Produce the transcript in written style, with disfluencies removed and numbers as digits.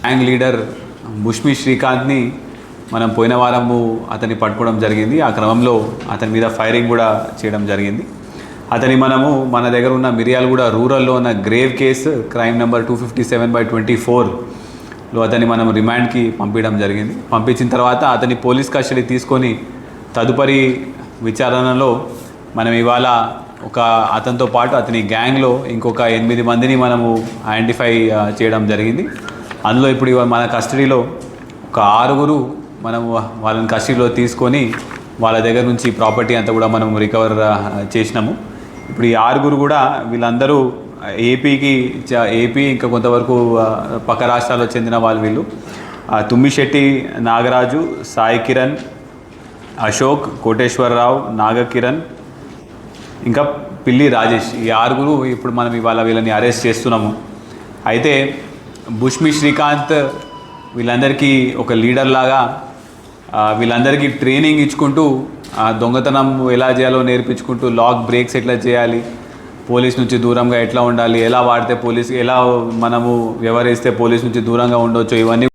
Gang leader బుష్మి శ్రీకాంత్ని మనం పోయిన వారము అతన్ని పట్టుకోవడం జరిగింది. ఆ క్రమంలో అతని మీద ఫైరింగ్ కూడా చేయడం జరిగింది. అతని మనము మన దగ్గర ఉన్న మిర్యాలగూడ రూరల్లో ఉన్న గ్రేవ్ కేసు క్రైమ్ నెంబర్ 257/24లో అతన్ని మనం రిమాండ్కి పంపించడం జరిగింది. పంపించిన తర్వాత అతని పోలీస్ కస్టడీ తీసుకొని తదుపరి విచారణలో మనం ఇవాళ అతనితో పాటు అతని గ్యాంగ్లో ఇంకొక 8 మందిని మనము ఐడెంటిఫై చేయడం జరిగింది. అందులో ఇప్పుడు మన కస్టడీలో ఒక 6 మనము వాళ్ళని కస్టడీలో తీసుకొని వాళ్ళ దగ్గర నుంచి ప్రాపర్టీ అంతా కూడా మనం రికవర్ చేసినాము. ఇప్పుడు ఈ 6 కూడా వీళ్ళందరూ ఏపీ ఇంకా కొంతవరకు పక్క రాష్ట్రాల్లో చెందిన వీళ్ళు తుమ్మిశెట్టి నాగరాజు, సాయి కిరణ్, అశోక్, కోటేశ్వరరావు, నాగకిరణ్, ఇంకా పిల్లి రాజేష్. ఈ 6 ఇప్పుడు మనం ఇవాళ వీళ్ళని అరెస్ట్ చేస్తున్నాము. అయితే బుష్మి శ్రీకాంత్ వీళ్ళందరికీ ఒక లీడర్ లాగా వీళ్ళందరికీ ట్రైనింగ్ ఇచ్చుకుంటూ దొంగతనం ఎలా చేయాలో నేర్పించుకుంటూ లాక్ బ్రేక్స్ ఎట్లా చేయాలి, పోలీస్ నుంచి దూరంగా ఎట్లా ఉండాలి, ఎలా వాడితే ఎలా మనము వ్యవహరిస్తే పోలీస్ నుంచి దూరంగా ఉండొచ్చు, ఇవన్నీ